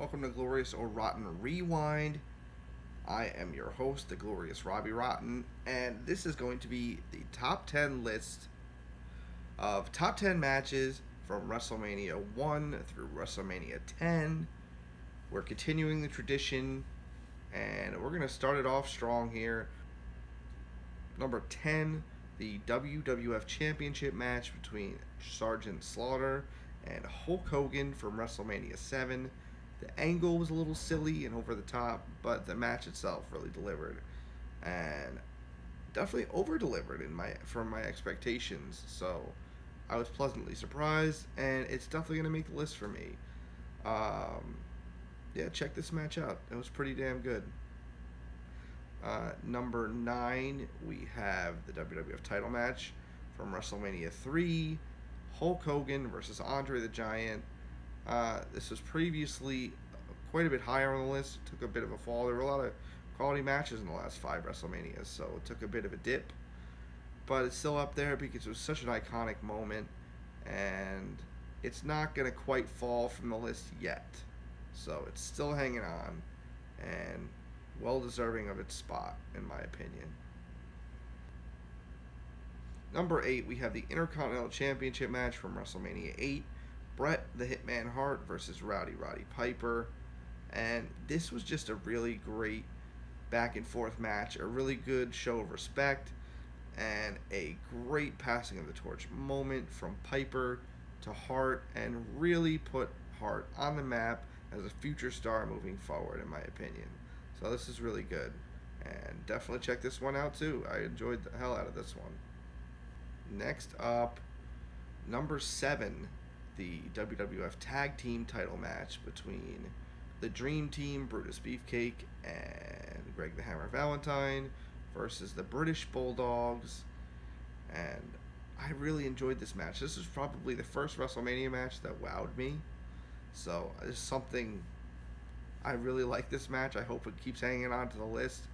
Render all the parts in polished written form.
Welcome to Glorious or Rotten Rewind. I am your host, the Glorious Robbie Rotten, and this is going to be the top 10 list of top 10 matches from WrestleMania 1 through WrestleMania 10. We're continuing the tradition, and we're going to start it off strong here. Number 10, the WWF Championship match between Sergeant Slaughter and Hulk Hogan from WrestleMania 7. The angle was a little silly and over the top, but the match itself really delivered, and definitely over delivered from my expectations. So I was pleasantly surprised, and it's definitely gonna make the list for me. Yeah, check this match out. It was pretty damn good. Number 9, we have the WWF title match from WrestleMania 3, Hulk Hogan versus Andre the Giant. This was previously quite a bit higher on the list. It took a bit of a fall. There were a lot of quality matches in the last 5 WrestleManias, so it took a bit of a dip. But it's still up there because it was such an iconic moment, and it's not going to quite fall from the list yet. So it's still hanging on, and well deserving of its spot, in my opinion. Number 8, we have the Intercontinental Championship match from WrestleMania 8. Bret the Hitman Hart versus Roddy Piper. And this was just a really great back and forth match. A really good show of respect. And a great passing of the torch moment from Piper to Hart. And really put Hart on the map as a future star moving forward, in my opinion. So this is really good. And definitely check this one out too. I enjoyed the hell out of this one. Next up, number 7, the WWF Tag Team title match between the Dream Team, Brutus Beefcake and Greg the Hammer Valentine versus the British Bulldogs. And I really enjoyed this match. This is probably the first WrestleMania match that wowed me. So it's something I really like this match. I hope it keeps hanging on to the list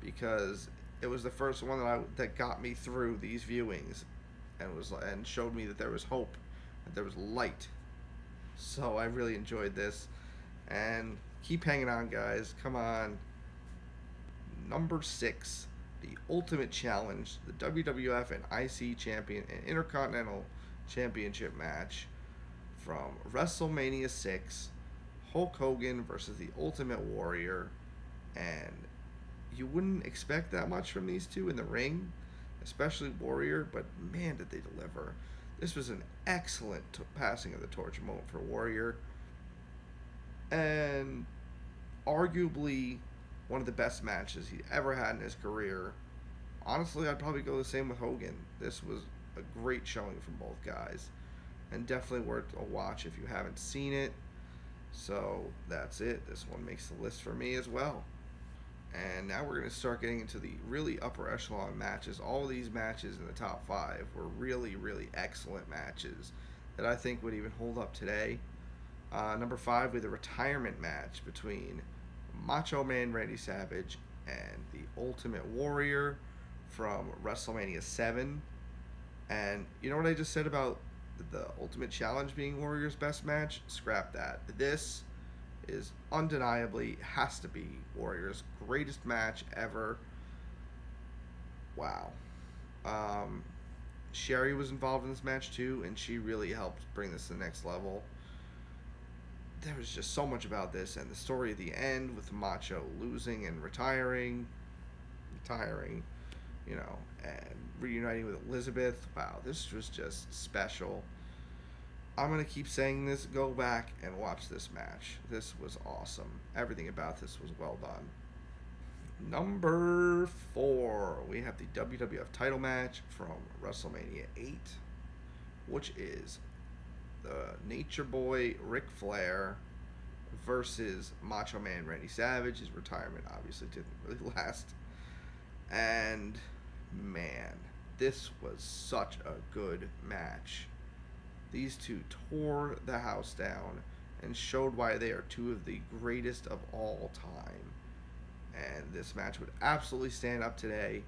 because it was the first one that got me through these viewings and showed me that there was hope, that there was light. So I really enjoyed this, and keep hanging on, guys. Come on. Number 6, the Ultimate Challenge, the WWF and IC Champion and Intercontinental Championship match from WrestleMania 6, Hulk Hogan versus the Ultimate Warrior. And you wouldn't expect that much from these two in the ring, especially Warrior, but man, did they deliver. This was an excellent passing of the torch moment for Warrior, and arguably one of the best matches he ever had in his career. Honestly, I'd probably go the same with Hogan. This was a great showing from both guys, and definitely worth a watch if you haven't seen it. So that's it. This one makes the list for me as well. And now we're going to start getting into the really upper echelon matches. All of these matches in the top 5 were really, really excellent matches that I think would even hold up today. Number 5, with a retirement match between Macho Man Randy Savage and the Ultimate Warrior from WrestleMania 7. And you know what I just said about the Ultimate Challenge being Warrior's best match? Scrap that. This is undeniably has to be Warrior's greatest match ever. Wow. Sherry was involved in this match too, and she really helped bring this to the next level. There was just so much about this, and the story at the end with Macho losing and retiring, and reuniting with Elizabeth. Wow, this was just special. I'm going to keep saying this. Go back and watch this match. This was awesome. Everything about this was well done. Number 4, we have the WWF title match from WrestleMania 8, which is the Nature Boy Ric Flair versus Macho Man Randy Savage. His retirement obviously didn't really last. And man, this was such a good match. These two tore the house down and showed why they are two of the greatest of all time. And this match would absolutely stand up today.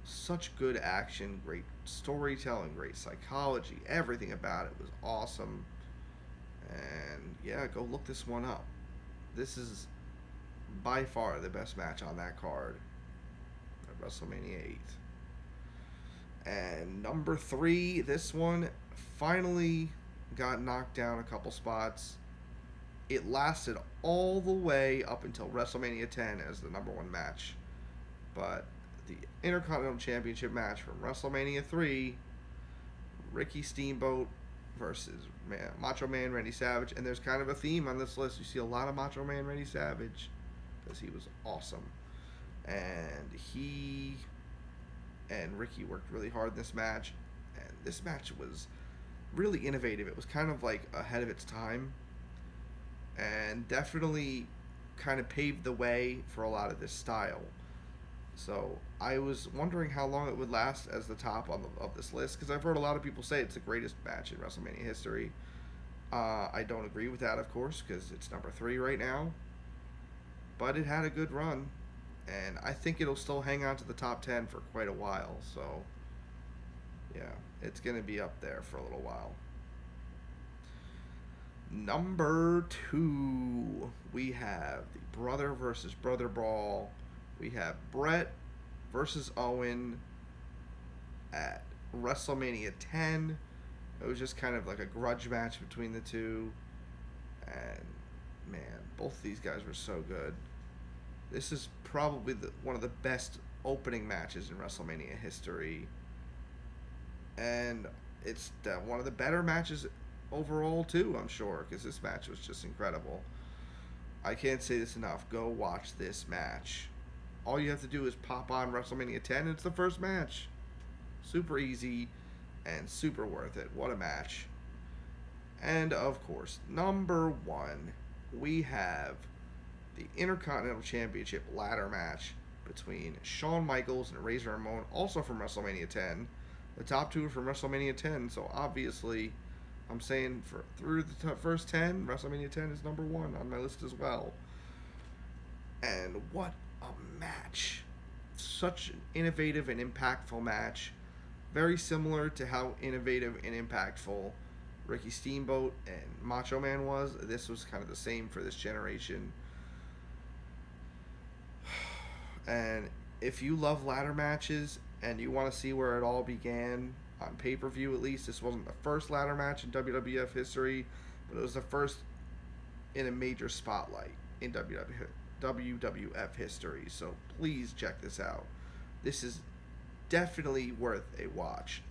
Such good action, great storytelling, great psychology. Everything about it was awesome. And yeah, go look this one up. This is by far the best match on that card at WrestleMania 8. And number 3, this one finally got knocked down a couple spots. It lasted all the way up until WrestleMania 10 as the number 1 match. But the Intercontinental Championship match from WrestleMania 3, Ricky Steamboat versus Macho Man Randy Savage. And there's kind of a theme on this list. You see a lot of Macho Man Randy Savage because he was awesome. And he and Ricky worked really hard in this match. And this match was really innovative. It was kind of like ahead of its time. And definitely kind of paved the way for a lot of this style. So I was wondering how long it would last as the top of this list, because I've heard a lot of people say it's the greatest match in WrestleMania history. I don't agree with that, of course, because it's number 3 right now. But it had a good run, and I think it'll still hang on to the top 10 for quite a while. So, yeah, it's going to be up there for a little while. Number 2, we have the brother versus brother brawl. We have Bret versus Owen at WrestleMania 10. It was just kind of like a grudge match between the two. And, man, both of these guys were so good. This is probably one of the best opening matches in WrestleMania history. And it's one of the better matches overall, too, I'm sure, because this match was just incredible. I can't say this enough. Go watch this match. All you have to do is pop on WrestleMania 10, and it's the first match. Super easy and super worth it. What a match. And, of course, number 1, we have the Intercontinental Championship ladder match between Shawn Michaels and Razor Ramon, also from WrestleMania 10. The top 2 are from WrestleMania 10, so obviously, I'm saying through the first 10, WrestleMania 10 is number 1 on my list as well. And what a match. Such an innovative and impactful match. Very similar to how innovative and impactful Ricky Steamboat and Macho Man was. This was kind of the same for this generation. And if you love ladder matches and you want to see where it all began, on pay-per-view at least, this wasn't the first ladder match in WWF history, but it was the first in a major spotlight in WWF history. So please check this out. This is definitely worth a watch.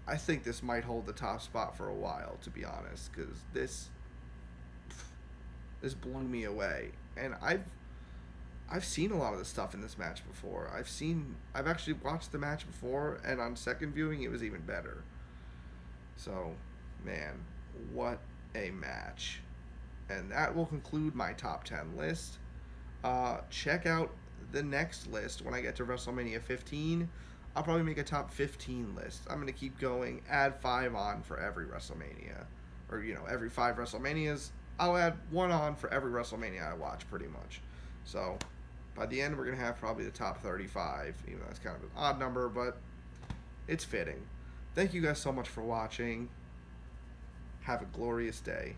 I think this might hold the top spot for a while, to be honest, because this blew me away. And I've seen a lot of the stuff in this match before. I've actually watched the match before, and on second viewing, it was even better. So, man, what a match. And that will conclude my top 10 list. Check out the next list when I get to WrestleMania 15. I'll probably make a top 15 list. I'm going to keep going, add 5 on for every WrestleMania. Or, every 5 WrestleManias, I'll add 1 on for every WrestleMania I watch, pretty much. So, by the end, we're going to have probably the top 35. Even though that's kind of an odd number, but it's fitting. Thank you guys so much for watching. Have a glorious day.